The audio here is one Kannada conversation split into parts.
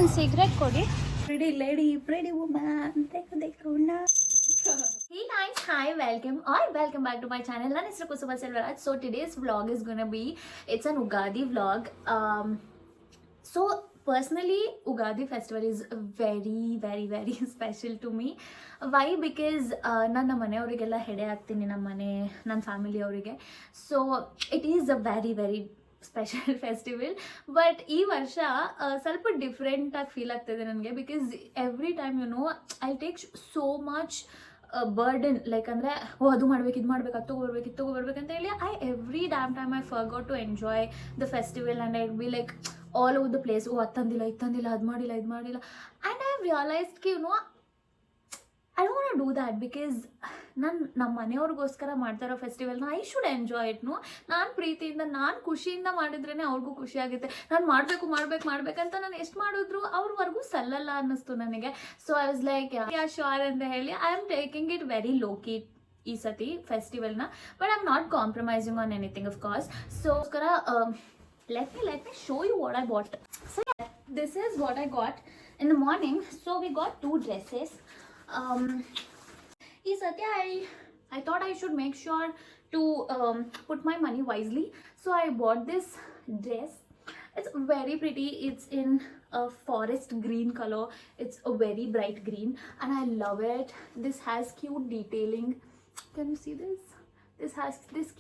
ಒಂದು ಸಿಗರೇಟ್ ಕೊಡಿ. ಪ್ರಿಡಿ ಲೇಡಿ, ಪ್ರಿಡಿ ವುಮನ್, ದೇಖೋ ನಾ. Hey guys, hi, welcome back to my channel. ನನ್ನ ಹೆಸರು ಕುಸುಮ Selvaraj. So today's vlog is gonna be, it's an Ugadi vlog. So personally, Ugadi festival is very special to me. Why? Because ನನ್ನ ಮನೆಯವರಿಗೆಲ್ಲ ಹೆಡೆ ಆಗ್ತೀನಿ, ನನ್ನ ಫ್ಯಾಮಿಲಿ ಅವರಿಗೆ. So it is a very special festival. But ಈ ವರ್ಷ ಸ್ವಲ್ಪ ಡಿಫ್ರೆಂಟಾಗಿ ಫೀಲ್ ಆಗ್ತಾಯಿದೆ ನನಗೆ. Because every time I take so much burden. Like ಅಂದರೆ ಅದು ಮಾಡ್ಬೇಕು, ಇದು ಮಾಡ್ಬೇಕು, ಅದು ತೊಗೊಬರ್ಬೇಕು ಅಂತ ಹೇಳಿ every time I forgot to enjoy the festival. And I be like all over the place. ಅದು ತಂದಿಲ್ಲ, ಅದು ಮಾಡಿಲ್ಲ. ಆ್ಯಂಡ್ ಐ ಹ್ಯಾವ್ ರಿಯಲೈಸ್ಡ್ ಕಿ I don't want do that. Because ನಮ್ಮ ಮನೆಯವ್ರಿಗೋಸ್ಕರ ಮಾಡ್ತಾರೋ ಫೆಸ್ಟಿವಲ್ನ ಐ ಶುಡ್ ಎಂಜಾಯ್ ಇಟ್ನು. ನಾನು ಪ್ರೀತಿಯಿಂದ, ನಾನು ಖುಷಿಯಿಂದ ಮಾಡಿದ್ರೇ ಅವ್ರಿಗೂ ಖುಷಿ ಆಗುತ್ತೆ. ನಾನು ಮಾಡಬೇಕಂತ ನಾನು ಎಷ್ಟು ಮಾಡಿದ್ರು ಅವ್ರವರೆಗೂ ಸಲ್ಲಲ್ಲ ಅನ್ನಿಸ್ತು ನನಗೆ. So I was like yeah sure ಅಂತ ಹೇಳಿ I am taking it very lowkey ಈ ಸತಿ ಫೆಸ್ಟಿವಲ್ನ. But I am not compromising on anything of course. So let me show you what I bought. So yeah, this is what I got in the morning. So we got 2 dresses. Satya, I thought I should make sure to put my money wisely. So I bought this dress. It's very pretty. It's in a forest green color. It's a very bright green and I love it. This has cute detailing. Can you see this? This has this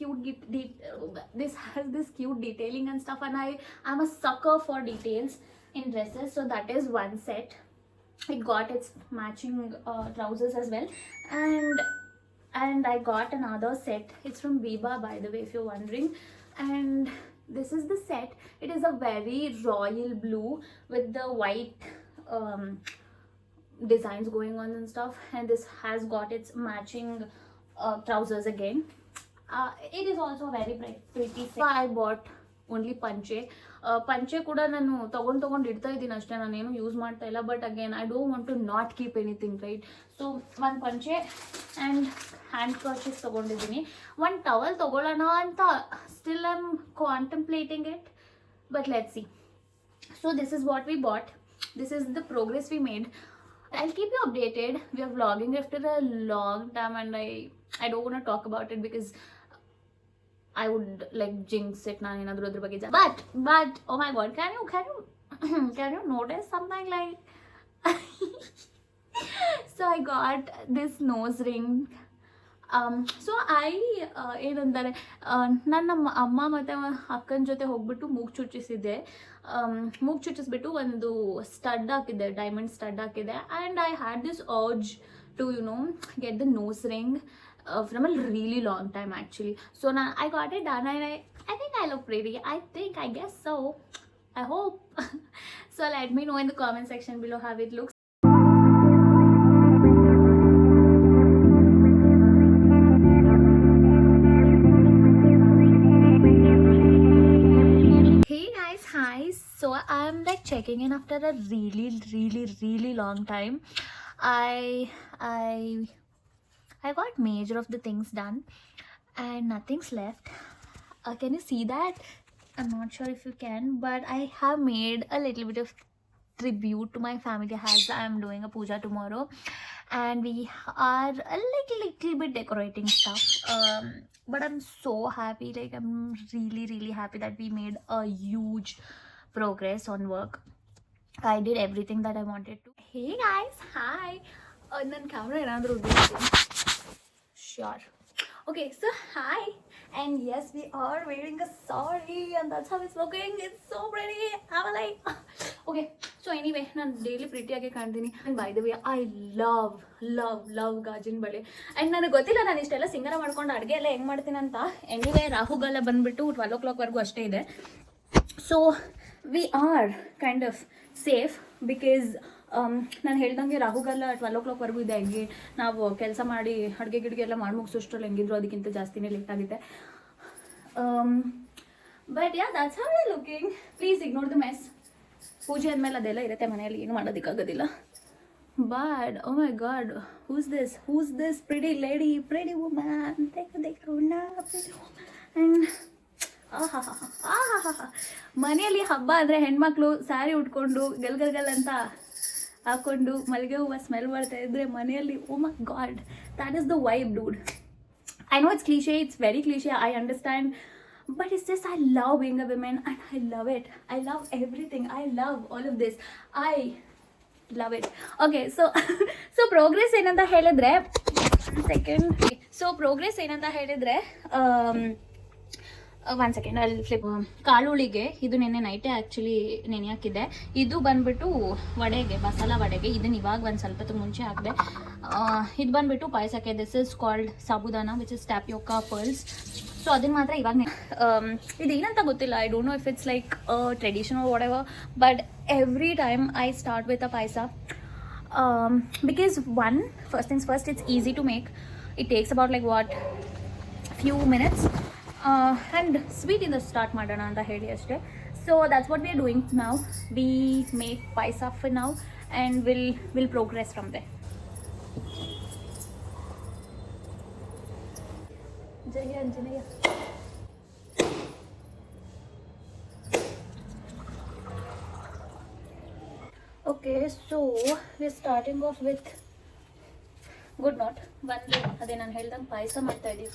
cute detailing and stuff, and I'm a sucker for details in dresses. So that is one set. It got its matching trousers as well, and I got another set. It's from Biba, by the way, if you're wondering. And this is the set. It is a very royal blue with the white designs going on and stuff, and this has got its matching trousers again. It is also very pretty set. I bought only ಪಂಚೆ ಕೂಡ ನಾನು ತೊಗೊಂಡು ಇಡ್ತಾ ಇದ್ದೀನಿ ಅಷ್ಟೇ, ನಾನೇನು ಯೂಸ್ ಮಾಡ್ತಾ ಇಲ್ಲ. But again I don't want to not keep anything, right? So ಒಂದು ಪಂಚೆ ಆ್ಯಂಡ್ ಹ್ಯಾಂಡ್ ಕರ್ಚೀಫ್ ತೊಗೊಂಡಿದ್ದೀನಿ. ಒಂದು ಟವಲ್ ತೊಗೊಳ್ಳೋಣ ಅಂತ still I am contemplating it, but let's see. So this is what we bought. This is the progress we made. I'll keep you updated. We are vlogging after a long time and I don't want to talk about it because I would like jinx it. Naan enadru adra bagge but oh my god, can you notice something like so I got this nose ring. So ಏನಂತಾರೆ, ನನ್ನ ಅಮ್ಮ ಮತ್ತು ಅಕ್ಕನ ಜೊತೆ ಹೋಗ್ಬಿಟ್ಟು ಮೂಗು ಚುಚ್ಚಿಸ್ಬಿಟ್ಟು ಒಂದು ಸ್ಟಡ್ ಹಾಕಿದ್ದೆ, ಡೈಮಂಡ್ ಸ್ಟಡ್ ಹಾಕಿದ್ದೆ. And I had this urge to get the nose ring from a really long time actually. So I got it done and I think I look pretty. I guess so. I hope. So let me know in the comment section below how it looks. So I'm like checking in after a really long time. I got major of the things done and nothing's left. Can you see that? I'm not sure if you can, but I have made a little bit of tribute to my family as I'm doing a puja tomorrow, and we are a little bit decorating stuff. But I'm so happy. Like I'm really happy that we made a huge progress on work. I did everything that I wanted to. Hey guys, hi. Nan camera enadru sure. Okay, so hi, and yes, we are wearing a sari and that's how it's looking. It's so pretty. I'm like okay, so anyway, ನಾನು ಡೈಲಿ ಪ್ರಿಟಿಯಾಗಿ ಕಾಣ್ತೀನಿ. And by the way I love ಗಾಜಿನ ಬಳೆ. ಆ್ಯಂಡ್ ನನಗೆ ಗೊತ್ತಿಲ್ಲ ನಾನು ಇಷ್ಟೆಲ್ಲ ಸಿಂಗಾರ ಮಾಡ್ಕೊಂಡು ಅಡುಗೆ ಎಲ್ಲ ಹೆಂಗೆ ಮಾಡ್ತೀನಿ ಅಂತ. ಎನಿವೇ ರಾಹುಗಾಲ ಬಂದುಬಿಟ್ಟು 12 o'clock ಅಷ್ಟೇ ಇದೆ. So we are kind of safe because ನಾನು ಹೇಳ್ದಂಗೆ ರಾಹುಗಾಲ 12 o'clock ಇದೆ. ಹಂಗೆ ನಾವು ಕೆಲಸ ಮಾಡಿ ಅಡುಗೆ ಗಿಡ್ಗೆ ಎಲ್ಲ ಮಾಡಿ ಮುಗಿಸೋಷ್ಟ್ರಲ್ಲಿ ಹೆಂಗಿದ್ರು ಅದಕ್ಕಿಂತ ಜಾಸ್ತಿನೇ ಲೇಟ್ ಆಗಿದೆ. But yeah that's how I looking. Please ignore the mess. ಪೂಜೆ ಅಂದಮೇಲೆ ಅದೆಲ್ಲ ಇರುತ್ತೆ ಮನೆಯಲ್ಲಿ, ಏನು ಮಾಡೋದಕ್ಕಾಗೋದಿಲ್ಲ. But oh my god, who's this pretty lady, pretty woman, ದೇಖೋ ನಾ, ಪ್ರಿಟಿ ವುಮನ್. ಮನೆಯಲ್ಲಿ ಹಬ್ಬ ಅಂದರೆ ಹೆಣ್ಮಕ್ಳು ಸ್ಯಾರಿ ಉಟ್ಕೊಂಡು ಗಲ್ ಅಂತ ಹಾಕೊಂಡು ಮಲ್ಲಿಗೆ ಹೂವು ಸ್ಮೆಲ್ ಬರ್ತಾ ಇದ್ರೆ ಮನೆಯಲ್ಲಿ oh my god, that is the vibe dude. I know it's cliche, it's very cliche, I understand, but it's just I love being a woman and I love it. I love everything. I love all of this. I love it. Okay, so progress ಏನಂತ ಹೇಳಿದ್ರೆ, one second. So progress ಏನಂತ ಹೇಳಿದ್ರೆ, ಒನ್ ಸೆಕೆಂಡ್ ಅಲ್ಲಿ ಫ್ಲಿಪ್. ಕಾಳುಳಿಗೆ ಇದು ನೆನ್ನೆ ನೈಟೇ ಆ್ಯಕ್ಚುಲಿ ನೆನೆ ಹಾಕಿದ್ದೆ. ಇದು ಬಂದುಬಿಟ್ಟು ವಡೆಗೆ, ಮಸಾಲ ವಡೆಗೆ. ಇದನ್ನು ಇವಾಗ ಒಂದು ಸ್ವಲ್ಪ ಮುಂಚೆ ಹಾಕಿದೆ. ಇದು ಬಂದುಬಿಟ್ಟು ಪಾಯಸಕ್ಕೆ. This is called sabudana which is tapioca pearls. So ಅದನ್ನು ಮಾತ್ರ ಇವಾಗ ಇದು ಏನಂತ ಗೊತ್ತಿಲ್ಲ. I don't know if it's like traditional whatever, but every time I start with a payasa because first things first, it's easy to make. It takes about like few minutes. And sweet in the start ಮಾಡೋಣ ಅಂತ ಹೇಳಿ ಅಷ್ಟೇ. So that's what we are doing now. We make paisa for now and we'll progress from there. Jai Anjaneya. Okay, so we're starting off with good note. ಒಂದು ಅದೇ ನಾನು ಹೇಳ್ದಂಗೆ ಪಾಯಸ ಮಾಡ್ತಾ ಇದ್ದೀವಿ.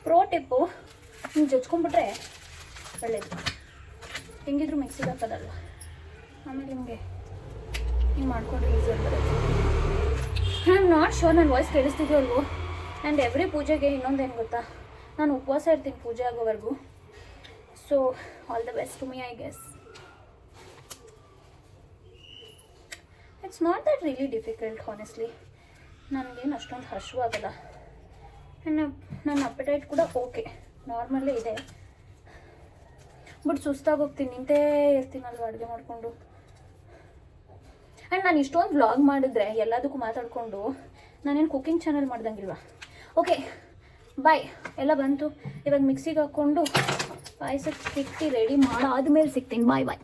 ಪ್ರೋ ಟಿಪ್ಪು, ನೀವು ಜಜ್ಕೊಂಡ್ಬಿಟ್ರೆ ಒಳ್ಳೇದು. ಹೆಂಗಿದ್ರು ಮಿಕ್ಸಿಗೆ ಹಾಕೋದಲ್ಲ, ಆಮೇಲೆ ನಿಮಗೆ ಹಿಂಗೆ ಮಾಡ್ಕೊಂಡ್ರೆ ಈಸಿಯಾಗಿ ಬರುತ್ತೆ. ಐ ಆಮ್ ನಾಟ್ ಶೋರ್ ನನ್ನ ವಾಯ್ಸ್ ಕೇಳಿಸ್ತಿದ್ಯೋ ಅಲ್ವೋ. ಆ್ಯಂಡ್ ಎವ್ರಿ ಪೂಜೆಗೆ ಇನ್ನೊಂದೇನು ಗೊತ್ತಾ, ನಾನು ಉಪವಾಸ ಇರ್ತೀನಿ ಪೂಜೆ ಆಗೋವರೆಗೂ. So all the best to me, I guess. It's not that really difficult honestly. ನನಗೇನು ಅಷ್ಟೊಂದು ಹಸಿವಾಗಲ್ಲ. ನನ್ನ ಅಪಟೈಟ್ ಕೂಡ ಓಕೆ, ನಾರ್ಮಲ್ಲೇ ಇದೆ. ಬಟ್ ಸುಸ್ತಾಗಿ ಹೋಗ್ತೀನಿ, ನಿಂತೇ ಇರ್ತೀನಲ್ವ ಅಡುಗೆ ಮಾಡಿಕೊಂಡು. ಆ್ಯಂಡ್ ನಾನು ಇಷ್ಟೊಂದು ವ್ಲಾಗ್ ಮಾಡಿದ್ರೆ ಎಲ್ಲದಕ್ಕೂ ಮಾತಾಡಿಕೊಂಡು ನಾನೇನು ಕುಕಿಂಗ್ ಚಾನಲ್ ಮಾಡ್ದಂಗಿಲ್ವ. ಓಕೆ ಬಾಯ್, ಎಲ್ಲ ಬಂತು. ಇವಾಗ ಮಿಕ್ಸಿಗೆ ಹಾಕ್ಕೊಂಡು ಪಾಯಸಕ್ಕೆ ಸಿಕ್ತಿ ರೆಡಿ ಮಾಡಾದ್ಮೇಲೆ ಸಿಗ್ತೀನಿ. ಬಾಯ್ ಬಾಯ್.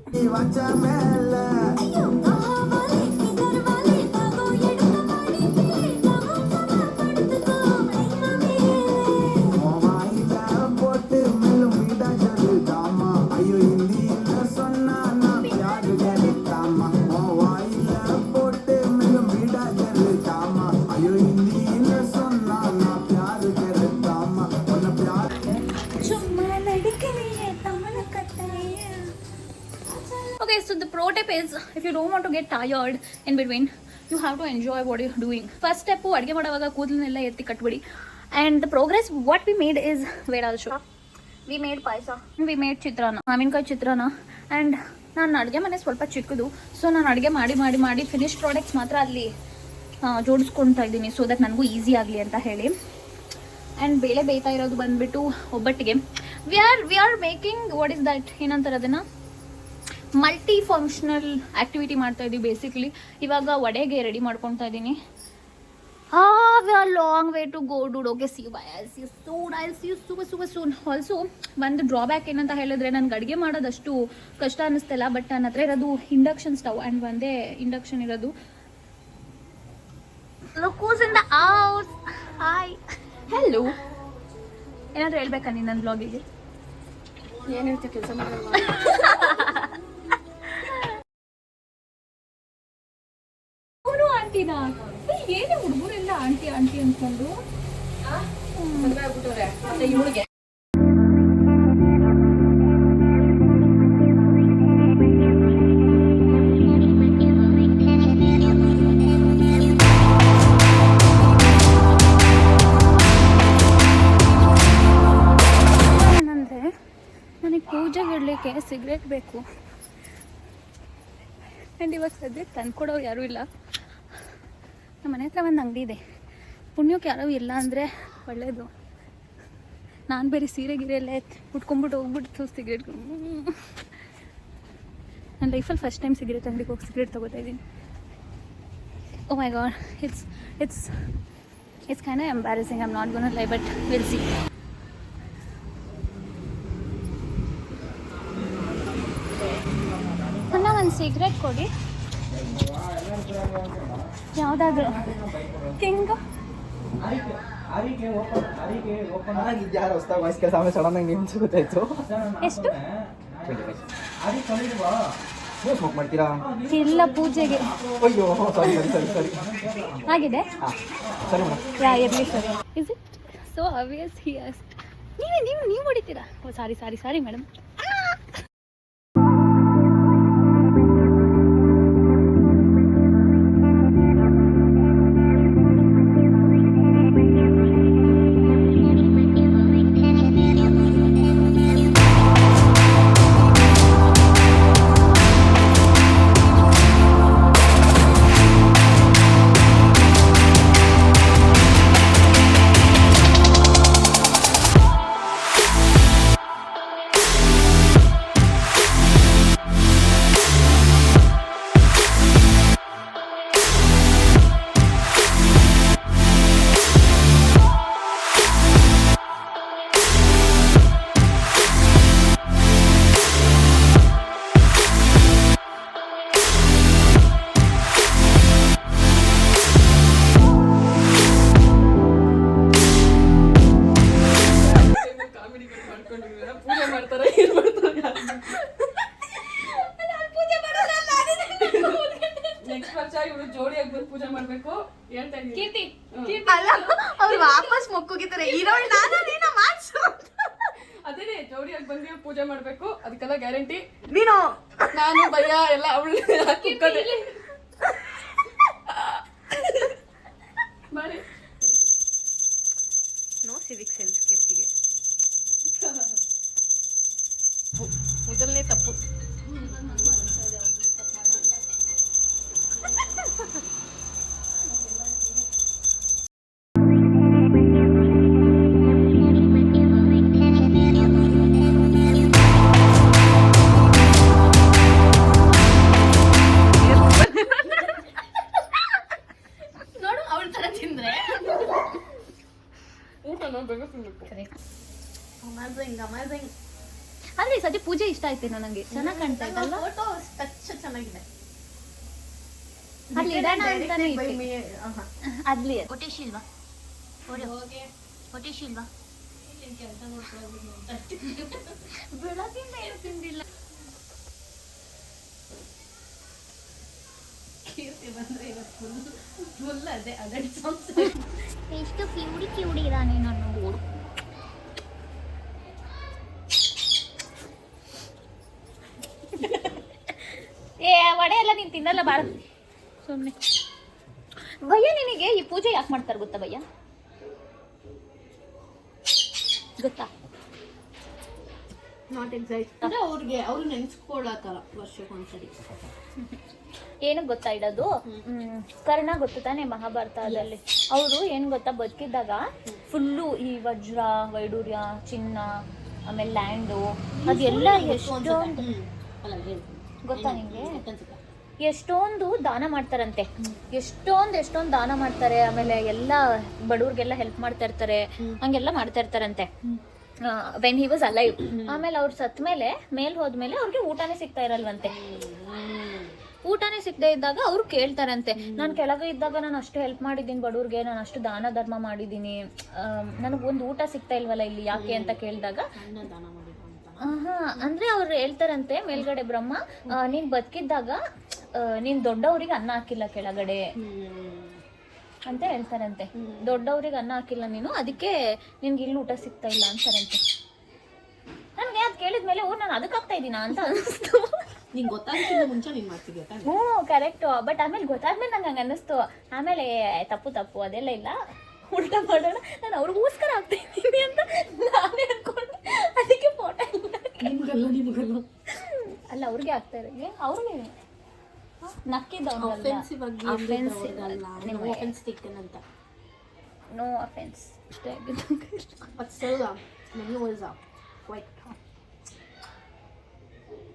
Okay, so the pro tip is, if you don't want to get tired in between, you have to enjoy what you're doing. First step, ಅಡುಗೆ ಮಾಡುವಾಗ ಕೂದಲನ್ನೆಲ್ಲ ಎತ್ತಿ ಕಟ್ಬಿಡಿ. And the progress what we made is, wait I'll show. We made paisa, we made ಚಿತ್ರಾನ್ನ, ಮಾವಿನಕಾಯಿ ಚಿತ್ರಾನ್ನ. ಆ್ಯಂಡ್ ನಾನು ಅಡುಗೆ ಮನೆ ಸ್ವಲ್ಪ ಚಿಕ್ಕದು, ಸೊ ನಾನು ಅಡುಗೆ ಮಾಡಿ ಫಿನಿಶ್ ಪ್ರಾಡಕ್ಟ್ಸ್ ಮಾತ್ರ ಅಲ್ಲಿ ಜೋಡಿಸ್ಕೊಳ್ತಾ ಇದ್ದೀನಿ, ಸೊ ದಟ್ ನನಗೂ ಈಸಿ ಆಗಲಿ ಅಂತ ಹೇಳಿ. ಆ್ಯಂಡ್ ಬೇಳೆ ಬೇಯ್ತಾ ಇರೋದು ಬಂದುಬಿಟ್ಟು ಒಬ್ಬಟ್ಟಿಗೆ. We are making what is that, ಏನಂತಾರೆ ಅದನ್ನು, ಮಲ್ಟಿ ಫಂಕ್ಷನಲ್ ಆ್ಯಕ್ಟಿವಿಟಿ ಮಾಡ್ತಾ ಇದ್ದೀವಿ ಬೇಸಿಕ್ಲಿ. ಇವಾಗ ವಡೆಗೆ ರೆಡಿ ಮಾಡ್ಕೊತಾ ಇದ್ದೀನಿ. We are long way to go dude. Okay, see you bye. I'll see you super soon. Also ಒಂದು ಡ್ರಾಬ್ಯಾಕ್ ಏನಂತ ಹೇಳಿದ್ರೆ, ನನಗೆ ಅಡುಗೆ ಮಾಡೋದಷ್ಟು ಕಷ್ಟ ಅನ್ನಿಸ್ತಿಲ್ಲ. ಬಟ್ ನನ್ನ ಹತ್ರ ಇರೋದು ಇಂಡಕ್ಷನ್ ಸ್ಟವ್ ಆ್ಯಂಡ್ ಒಂದೇ ಇಂಡಕ್ಷನ್ ಇರೋದು. Look who's in the house. Hi. Hello. ಏನಾದರೂ ಹೇಳ್ಬೇಕಾ ನೀನು ನನ್ನ ಬ್ಲಾಗಿಗೆ? ಏನು ಹೇಳ್ತೀವಿ, ಕೆಲಸ ಮಾಡಲ್ಲ. ಅವನು ಆಂಟಿನಾ? ಏನೇ ಹುಡುಗರೆಲ್ಲ ಆಂಟಿ ಅಂದ್ಕೊಂಡು ಇವಳಿಗೆ. ಪೂಜೆಗಿಡಲಿಕ್ಕೆ ಸಿಗರೇಟ್ ಬೇಕು. ಆ್ಯಂಡ್ ಇವಾಗ ಸದ್ಯಕ್ಕೆ ತಂದ್ಕೊಡೋರು ಯಾರೂ ಇಲ್ಲ. ನಮ್ಮ ಮನೆ ಹತ್ರ ಒಂದು ಅಂಗಡಿ ಇದೆ. ಪುಣ್ಯಕ್ಕೆ ಯಾರೂ ಇಲ್ಲ ಅಂದರೆ ಒಳ್ಳೆಯದು. ನಾನು ಬೇರೆ ಸೀರೆ ಗಿರೆ ಎಲ್ಲ ಉಟ್ಕೊಂಡ್ಬಿಟ್ಟು ಹೋಗ್ಬಿಟ್ಟು ಸಿಗರೇಟ್. ನನ್ನ ಲೈಫಲ್ಲಿ ಫಸ್ಟ್ ಟೈಮ್ ಸಿಗರೇಟ್ ಅಂಗಡಿಗೆ ಹೋಗಿ ಸಿಗರೇಟ್ ತೊಗೋತಾ ಇದ್ದೀನಿ. Oh my god, it's kind of embarrassing. I am not gonna lie, but will see. ಒಂದು ಸಿಗರೇಟ್ ಕೊಡಿ, ಯಾವುದಾದ್ರೂ. ಕಿಂಗ್ ಯಾರು ಹೊಸ್ತಾಗ ವಾಯ್ಸ್ ಕೆಲಸ ಆಮೇಲೆ ಸಡನ್ ಆಗಿ ನೀವು ಗೊತ್ತಾಯ್ತು. ಎಷ್ಟು? ನೀವು ಸ್ಮೋಕ್ ಮಾಡ್ತೀರಾ? ಇಲ್ಲ, ಪೂಜೆಗೆ. ಅಯ್ಯೋ ಸಾರಿ ಸರಿ ಸರಿ ಸರಿ ಆಗಿದೆ. ಹಾಂ ಸರಿ ಮೇಡಮ್. ಇರಲಿ sir. Is it so obvious he asked. ನೀವು ಹೊಡಿತೀರಾ? ಓ ಸಾರಿ ಮೇಡಮ್. ಜೋಡಿಯಾಗಿ ಬಂದು ಪೂಜೆ ಮಾಡ್ಬೇಕು ಹೇಳ್ತಾ ಕೀರ್ತಿ ಅಲ್ಲ, ಅವ್ರು ವಾಪಸ್ ಮೊಕ್ಕೋಗಿದ್ದಾರೆ. ಇರೋಳು ನಾನೇನ ಮಾಡ್ಸು. ಅದೇನೆ ಜೋಡಿಯಾಗಿ ಬಂದು ಪೂಜೆ ಮಾಡ್ಬೇಕು, ಅದಕ್ಕೆಲ್ಲ ಗ್ಯಾರಂಟಿ. ನೀನು ನಾನು ಭಯ ಎಲ್ಲ ಅವಳು ಮಾಡಿ ನೋ ಸಿವಿಕ್ ಸೆನ್ಸ್ ಕೀರ್ತಿಗೆ. ಮೊದಲನೇ ತಪ್ಪು. ನೋಡು, ಅವಳ ತರ ತಿಂದ್ರೆ ಊಟ ಬೇಗ ತಿನ್ಬೇಕು. ಅಮೇಜಿಂಗ್. ಆದ್ರೆ ಈ ಸತಿ ಪೂಜೆ ಇಷ್ಟ ಆಯ್ತೇನೋ ನಂಗೆ. ಚೆನ್ನಾಗಿ ಕಾಣ್ತಾ ಇದ್ದಲ್ಲ, ಫೋಟೋ ಟಚ್ ಚೆನ್ನಾಗಿದೆ. ಅಲ್ಲಿ ಇಡೋಣ ಅಂತಾನೆ ಇದ್ದೆ. ಅಲ್ಲಿ ಹೊಟ್ಟೆಶಿಲ್ವಾ ಬೆಳಗಿಂದ ಏನು ತಿಂದಿಲ್ಲ. ಎಷ್ಟು ಕಿವುಡಿ ಇರಾನೆ ನನ್ನ ಬೋಡು. ವಡೆ ಎಲ್ಲ ನೀನು ತಿನ್ನಲ್ಲ ಬಾಳ ಸುಮ್ಮನೆ. ಭಯ್ಯ, ನಿನಗೆ ಈ ಪೂಜೆ ಯಾಕೆ ಮಾಡ್ತಾರೆ ಗೊತ್ತಾ ಭಯ್ಯ? ಗೊತ್ತಾ? ನಾಟ್ ಎಕ್ಸಾಕ್ಟ್ ಅಂದ್ರೆ ಅವ್ರು ನೆನ್ಸ್ಕೊಳ್ಳತ್ತಾರ ವರ್ಷಕ್ಕೊಂದ್ಸರಿ. ಏನಕ್ಕೆ ಗೊತ್ತಾ ಇಡೋದು? ಕರ್ಣ ಗೊತ್ತು ತಾನೆ ಮಹಾಭಾರತದಲ್ಲಿ. ಅವರು ಏನು ಗೊತ್ತಾ, ಬದುಕಿದ್ದಾಗ ಫುಲ್ಲು ಈ ವಜ್ರ ವೈಡೂರ್ಯ ಚಿನ್ನ ಆಮೇಲೆ ಲ್ಯಾಂಡು ಅದೆಲ್ಲ ಎಷ್ಟೊಂದು ಗೊತ್ತಾ ನಿಂಗೆ? ಎಷ್ಟೊಂದು ದಾನ ಮಾಡ್ತಾರಂತೆ. ಎಷ್ಟೊಂದು ದಾನ ಮಾಡ್ತಾರೆ. ಆಮೇಲೆ ಎಲ್ಲ ಬಡವ್ರಿಗೆಲ್ಲ ಹೆಲ್ಪ್ ಮಾಡ್ತಾ ಇರ್ತಾರೆ. ಹಂಗೆಲ್ಲ ಮಾಡ್ತಾ ಇರ್ತಾರಂತೆ ವೆನ್ ಹಿ ವಾಸ್ ಅಲೈವ್. ಆಮೇಲೆ ಅವ್ರು ಸತ್ ಮೇಲೆ ಹೋದ್ಮೇಲೆ ಅವ್ರಿಗೆ ಊಟನೇ ಸಿಗ್ತಾ ಇರಲ್ವಂತೆ. ಊಟನೇ ಸಿಗದೆ ಇದ್ದಾಗ ಅವ್ರು ಕೇಳ್ತಾರಂತೆ, ನಾನು ಕೆಳಗೆ ಇದ್ದಾಗ ನಾನು ಅಷ್ಟು ಹೆಲ್ಪ್ ಮಾಡಿದ್ದೀನಿ ಬಡವ್ರಿಗೆ, ನಾನು ಅಷ್ಟು ದಾನ ಧರ್ಮ ಮಾಡಿದ್ದೀನಿ, ನನಗೊಂದು ಊಟ ಸಿಗ್ತಾ ಇಲ್ವಲ್ಲ ಇಲ್ಲಿ ಯಾಕೆ ಅಂತ ಕೇಳಿದಾಗ ಅಂದ್ರೆ ಅವ್ರು ಹೇಳ್ತಾರಂತೆ ಮೇಲ್ಗಡೆ ಬ್ರಹ್ಮ, ನೀನ್ ಬದುಕಿದ್ದಾಗ ನೀನ್ ದೊಡ್ಡವ್ರಿಗೆ ಅನ್ನ ಹಾಕಿಲ್ಲ ಕೆಳಗಡೆ ಅಂತ ಹೇಳ್ತಾರಂತೆ. ದೊಡ್ಡವ್ರಿಗೆ ಅನ್ನ ಹಾಕಿಲ್ಲ ನೀನು, ಅದಕ್ಕೆ ನಿನ್ಗೆ ಇಲ್ಲಿ ಊಟ ಸಿಗ್ತಾ ಇಲ್ಲ ಅಂತಾರಂತೆ. ನನ್ಗೆ ಅದು ಕೇಳಿದ್ಮೇಲೆ ನಾನು ಅದಕ್ಕೆ ಆಗ್ತಾ ಇದ್ದೀನಾ ಅಂತ ಅನಿಸ್ತು. ನಿಂಗೆ ಗೊತ್ತಾಗಿಲ್ಲ ಮುಂಚೆ ನೀನು ಮಾಡ್ತಿದ್ಯಾ? ಹ್ಞೂ ಕರೆಕ್ಟು. ಬಟ್ ಆಮೇಲೆ ಗೊತ್ತಾದ್ಮೇಲೆ ನಂಗೆ ಹಂಗೆ ಅನ್ನಿಸ್ತು. ಆಮೇಲೆ ತಪ್ಪು ಅದೆಲ್ಲ ಇಲ್ಲ, ಉಲ್ಟಾ ಮಾಡೋಣ, ನಾನು ಅವ್ರಿಗೋಸ್ಕರ ಆಗ್ತಾ ಇದ್ದೀನಿ ಅಂತ ನಾನೇ ಅನ್ಕೊಂಡು ಅದಕ್ಕೆ ಫೋಟೋ ನಿಮಗಲ್ಲ ಅಲ್ಲ ಅವ್ರಿಗೆ ಆಗ್ತಾ ಇರೋಂಗೆ ಅವ್ರಿಗೆ ನಕ್ಕಿದ್ದವ್ರು ನೋ ಅಫೆನ್ಸ್ ಅಷ್ಟೇ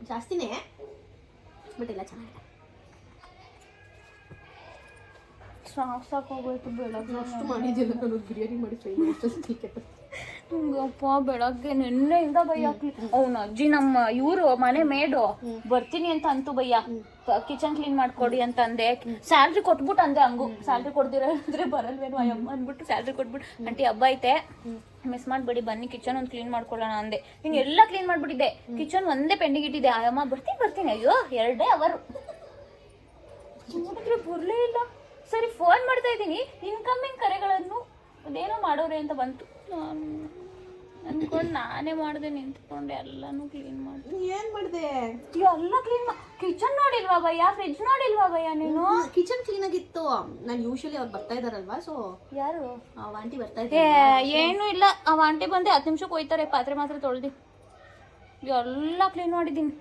ಜಾಸ್ತಿನೇ ಬಟ್ ಎಲ್ಲ ಚೆನ್ನಾಗಿದೆ. ಸಾಕೋಗೋಯ್ತು ಬೆಳಗ್ಗೆ ಅಷ್ಟು ಮಾಡಿದ್ದಿಲ್ಲ ನಾನು ಬಿರಿಯಾನಿ ಮಾಡಿ ಫ್ರೈ ಮಾಡಿ ಅಪ್ಪ ಬೆಳಗ್ಗೆ ನಿನ್ನೆಯಿಂದ ಭಯ್ಯ ಅವ್ನ ಅಜ್ಜಿ ನಮ್ಮ ಇವರು ಮನೆ ಮೇಡು ಬರ್ತೀನಿ ಅಂತ ಅಂತು ಭಯ್ಯ ಕಿಚನ್ ಕ್ಲೀನ್ ಮಾಡ್ಕೊಡಿ ಅಂತ ಅಂದೆ ಸ್ಯಾಲ್ರಿ ಕೊಟ್ಬಿಟ್ಟು ಅಂದೆ ಹಂಗು ಸ್ಯಾಲ್ರಿ ಕೊಡ್ದಿರ ಬರಲ್ವೇನು ಅಯ್ಯಮ್ಮ ಅಂದ್ಬಿಟ್ಟು ಸ್ಯಾಲ್ರಿ ಕೊಟ್ಬಿಟ್ಟು ಆಂಟಿ ಹಬ್ಬ ಐತೆ ಮಿಸ್ ಮಾಡ್ಬೇಡಿ ಬನ್ನಿ ಕಿಚನ್ ಒಂದು ಕ್ಲೀನ್ ಮಾಡ್ಕೊಳ್ಳೋಣ ಅಂದೆ ನೀನು ಎಲ್ಲ ಕ್ಲೀನ್ ಮಾಡ್ಬಿಟ್ಟಿದ್ದೆ ಕಿಚನ್ ಒಂದೇ ಪೆಂಡಿಂಗ್ ಇಟ್ಟಿದ್ದೆ ಅಯ್ಯಮ್ಮ ಬರ್ತೀನಿ ಅಯ್ಯೋ 2 ಅವರ್ ನೋಡಿದ್ರೆ ಬರಲೇ ಇಲ್ಲ. ಸರಿ ಫೋನ್ ಮಾಡ್ತಾ ಇದ್ದೀನಿ ಇನ್ಕಮಿಂಗ್ ಕರೆಗಳನ್ನು ಅದೇನೋ ಮಾಡೋರೆ ಅಂತ ಬಂತು. ಅನ್ಕೊಂಡು ನಾನೇ ಮಾಡಿದೆ ನಿಂತ್ಕೊಂಡೆ ಎಲ್ಲಾನು ಕ್ಲೀನ್ ಮಾಡಿ. ಏನ್ ಮಾಡಿದೆ? ಎಲ್ಲ ಕ್ಲೀನ್ ಕಿಚನ್ ನೋಡಿಲ್ವಾ ಭಯ್ಯ, ಫ್ರಿಡ್ಜ್ ನೋಡಿಲ್ವಾ ಭಯ್ಯ ನೀನು? ಕಿಚನ್ ಕ್ಲೀನ್ ಆಗಿತ್ತು. ನಾನು ಯೂಶಲಿ ಅವ್ರು ಬರ್ತಾ ಇದಾರಲ್ವಾ, ಸೊ ಯಾರು ಆ ಆಂಟಿ ಬರ್ತಾ ಇದ್ದಾರೆ. ಏನು ಇಲ್ಲ, ಅವ ಆಂಟಿ ಬಂದು 10 ನಿಮಿಷಕ್ಕೆ ಹೋಯ್ತಾರೆ, ಪಾತ್ರೆ ಮಾತ್ರ ತೊಳ್ದು ಎಲ್ಲ ಕ್ಲೀನ್ ಮಾಡಿದ್ದೀನಿ.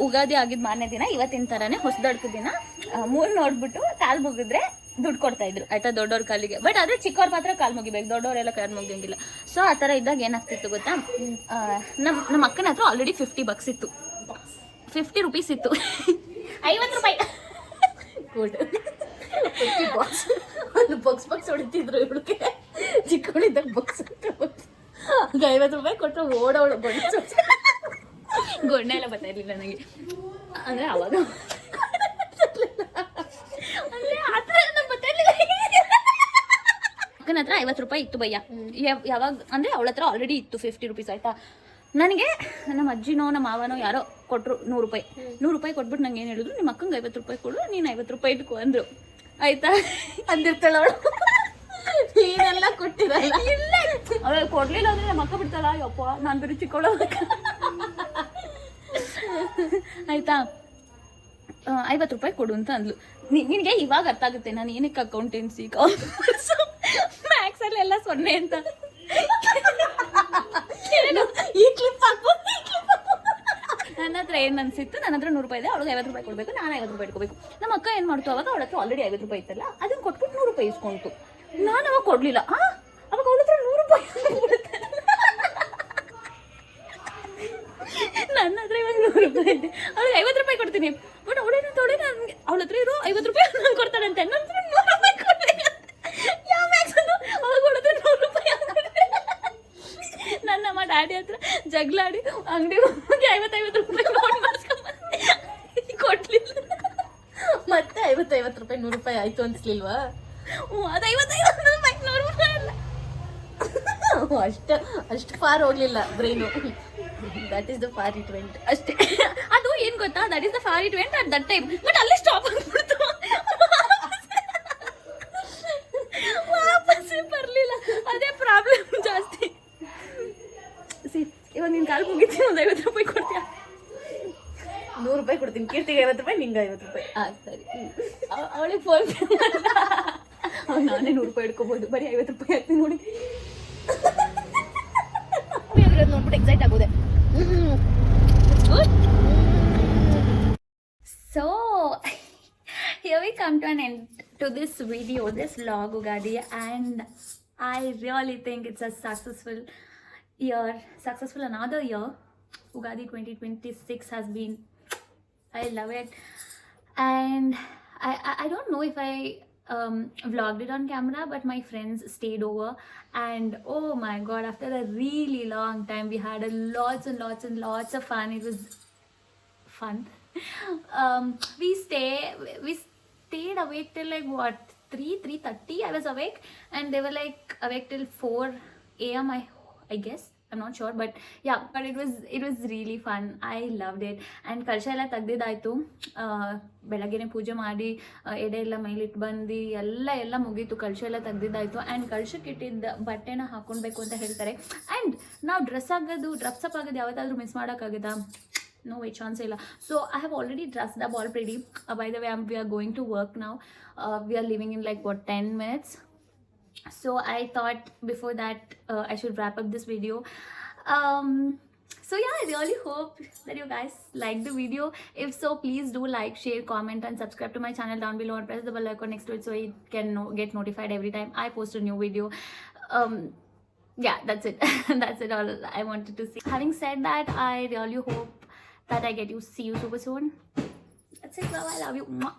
ಉಗಾದಿ ಆಗಿದ್ದು ಮಾರನೇ ದಿನ ಇವತ್ತಿನ ಥರನೇ ಹೊಸದಡ್ಕ ದಿನ 3 ನೋಡ್ಬಿಟ್ಟು ಕಾಲು ಮುಗಿದ್ರೆ ದುಡ್ಡು ಕೊಡ್ತಾ ಇದ್ರು ಆಯ್ತಾ, ದೊಡ್ಡವ್ರ ಕಾಲಿಗೆ. ಬಟ್ ಆದರೆ ಚಿಕ್ಕವ್ರ ಮಾತ್ರ ಕಾಲು ಮುಗಿಬೇಕು, ದೊಡ್ಡವರೆಲ್ಲ ಕಾಲು ಮುಗಿಯಂಗಿಲ್ಲ. ಸೊ ಆ ಥರ ಇದ್ದಾಗ ಏನಾಗ್ತಿತ್ತು ಗೊತ್ತಾ, ನಮ್ಮ ಅಕ್ಕನ ಹತ್ರ ಆಲ್ರೆಡಿ $50 ಇತ್ತು, 50 ರೂಪೀಸ್ ಇತ್ತು. 50 ರೂಪಾಯಿ ಗುಡ್. $50 ಒಂದು ಬಾಕ್ಸ್ ಹೊಡಿತಿದ್ರು ಇವಳಿಗೆ, ಚಿಕ್ಕವಳಿದ್ದಾಗ ಬಾಕ್ಸ್ ಆಗ 50 ರೂಪಾಯಿ ಕೊಟ್ಟರೆ ಓಡೋಳು ಬಡಿಸೋ ಗೊಣ್ಣೆ ಎಲ್ಲ ಬರ್ತಾ ಇರಲಿಲ್ಲ ನನಗೆ. ಅಂದರೆ ಅವಾಗ ಅಕ್ಕನ ಹತ್ರ 50 ರೂಪಾಯಿ ಇತ್ತು ಭಯ್ಯ. ಯಾವಾಗ ಅಂದರೆ ಅವಳ ಹತ್ರ ಆಲ್ರೆಡಿ ಇತ್ತು 50 ರೂಪೀಸ್ ಆಯ್ತಾ. ನನಗೆ ನಮ್ಮ ಅಜ್ಜಿನೋ ನಮ್ಮ ಮಾವನೋ ಯಾರೋ ಕೊಟ್ಟರು $100. $100 ಕೊಟ್ಬಿಟ್ಟು ನಂಗೆ ಏನು ಹೇಳಿದ್ರು, ನಿಮ್ಮ ಅಕ್ಕಂಗೆ 50 ರೂಪಾಯಿ ಕೊಡು, ನೀನು 50 ರೂಪಾಯಿ ಇಟ್ಕೊ ಅಂದರು ಆಯ್ತಾ. ಅಂದಿರ್ತಾಳ ಅವಳು, ನೀನೆಲ್ಲ ಕೊಟ್ಟಿರಲ್ಲ. ಇಲ್ಲ ಅವಳು ಕೊಡ್ಲಿಲ್ಲ ಅಂದರೆ ನಮ್ಮ ಅಕ್ಕ ಬಿಡ್ತಾಳ, ಯಪ್ಪ ನಾನು ಬರೀ ಚಿಕ್ಕೊಳ್ಳೋಬೇಕು ಆಯ್ತಾ. 50 ರೂಪಾಯಿ ಕೊಡು ಅಂತ ಅಂದ್ಲು. ನಿನಗೆ ಇವಾಗ ಅರ್ಥ ಆಗುತ್ತೆ ನಾನು ಏನಕ್ಕೆ ಅಕೌಂಟೆನ್ಸಿ ಕಾಮರ್ಸು ಮ್ಯಾಕ್ಸಲ್ಲಿ ಎಲ್ಲ 0 ಅಂತ. ಈ ಕ್ಲಿಪ್ ಹಾಕ್ಬೋದು. ನನ್ನ ಹತ್ರ ಏನು ಅನ್ಸಿತ್ತು, ನನ್ನ ಹತ್ರ $100 ಇದೆ, ಅವಳಿಗೆ 50 ರೂಪಾಯಿ ಕೊಡಬೇಕು, ನಾನು 50 ರೂಪಾಯಿ ಇಟ್ಕೋಬೇಕು. ನಮ್ಮ ಅಕ್ಕ ಏನು ಮಾಡ್ತು, ಅವಾಗ ಅವಳ ಹತ್ರ ಆಲ್ರೆಡಿ 50 ರೂಪಾಯಿ ಇತ್ತಲ್ಲ, ಅದನ್ನ ಕೊಟ್ಬಿಟ್ಟು $100 ಇಸ್ಕೊಂತು. ನಾನು ಅವಾಗ ಕೊಡಲಿಲ್ಲ. ಅವಾಗ ಅವಳ ಹತ್ರ $100 ನನ್ನ ಹತ್ರ ಇವಾಗ $100 ಇದೆ, ಅವಳಿಗೆ 50 ರೂಪಾಯಿ ಕೊಡ್ತೀನಿ. ಬಟ್ ಅವಳೇನು ತೊಡೆ ನನಗೆ ಅವಳ ಹತ್ರ ಇರೋ 50 ರೂಪಾಯಿ ನಾನು ಕೊಡ್ತಾಳಂತೆ, ನನ್ನ ಹತ್ರ $100 ಕೊಡ್ಬೇಕು. ಯಾವ ಮ್ಯಾಕ್ಸ್ ಅದು ಅವಾಗ ಅವಳ ಹತ್ರ $100 ನನ್ನಮ್ಮ ಡ್ಯಾಡಿ ಹತ್ರ ಜಗಳಾಡಿ ಅಂಗಡಿ ಹೋಗಿ 50 ರೂಪಾಯಿ ನೋಟ್ ಮಾಡಿಸ್ಕೊಂಬಂದು ಕೊಡ್ಲಿಲ್ಲ. ಮತ್ತೆ 50 ರೂಪಾಯಿ $100 ಆಯ್ತು ಅನ್ಸ್ಲಿಲ್ವಾ? ಅದು 55 ರೂಪಾಯಿ $100 ಅಲ್ಲ. ಅಷ್ಟು ಫಾರ್ ಹೋಗ್ಲಿಲ್ಲ brain. That is the for it went ಅಷ್ಟೇ. ಅದು ಏನು ಗೊತ್ತಾ, that is the for it went at that time. But ಅಲ್ಲಿ ಸ್ಟಾಪ್ ಆಗ್ಬಿಡ್ತು, ವಾಪಸ್ಸೇ ಬರಲಿಲ್ಲ. ಅದೇ ಪ್ರಾಬ್ಲಮ್ ಜಾಸ್ತಿ. ಇವಾಗ ನಿನ್ನ ಕಾಲು ಮುಗಿತೀನಿ, ಒಂದು 50 ರೂಪಾಯಿ ಕೊಡ್ತೀಯ? $100 ಕೊಡ್ತೀನಿ. ಕೀರ್ತಿಗೆ 50 ರೂಪಾಯಿ, ನಿಂಗೆ 50 ರೂಪಾಯಿ. ಸರಿ. ಅವಳಿಗೆ ಫೋನ್ ಅವ್ನು ನಾನೇ $100 ಇಟ್ಕೋಬೋದು, ಬರೀ 50 ರೂಪಾಯಿ ಆಗ್ತೀನಿ ನೋಡಿ. ನೋಡ್ಬಿಟ್ಟು ಎಕ್ಸೈಟ್ ಆಗೋದೆ. So here we come to an end to this video, this vlog Ugadi, and I really think it's a successful year, another year. Ugadi 2026 has been, I love it, and I don't know if I vlogged it on camera, but my friends stayed over, and oh my god, after a really long time we had lots of fun. It was fun. We stayed awake till like what, 3:30 I was awake, and they were like awake till 4 a.m. I guess, I'm not sure, but yeah, but it was really fun. I loved it. And ಕಳಶ ಎಲ್ಲ ತೆಗ್ದಿದ್ದಾಯ್ತು, ಬೆಳಗ್ಗೆನೆ ಪೂಜೆ ಮಾಡಿ ಎಡೆ ಎಲ್ಲ ಮೈಲಿಟ್ಟು ಬಂದು ಎಲ್ಲ ಮುಗೀತು. ಕಳಶ ಎಲ್ಲ ತೆಗ್ದಿದ್ದಾಯ್ತು. ಆ್ಯಂಡ್ ಕಳಶಕ್ಕೆ ಇಟ್ಟಿದ್ದ ಬಟ್ಟೆನ ಹಾಕೊಳ್ಬೇಕು ಅಂತ ಹೇಳ್ತಾರೆ. ಆ್ಯಂಡ್ ನಾವು ಡ್ರೆಸ್ ಅಪ್ ಆಗೋದು ಯಾವತ್ತಾದರೂ ಮಿಸ್ ಮಾಡೋಕ್ಕಾಗುತ್ತಾ? No way, chance ಇಲ್ಲ. So I have already dressed up all pretty. By the way, we are going to work now. We are leaving in like what, 10 minutes. So I thought before that I should wrap up this video. So yeah, I really hope that you guys like the video. If so, please do like, share, comment and subscribe to my channel down below, and press the bell icon next to it so you can get notified every time I post a new video. Yeah, that's it. That's it all I wanted to say. Having said that, I really hope that I get you, see you super soon. That's it. Bye. I love you. Mwah.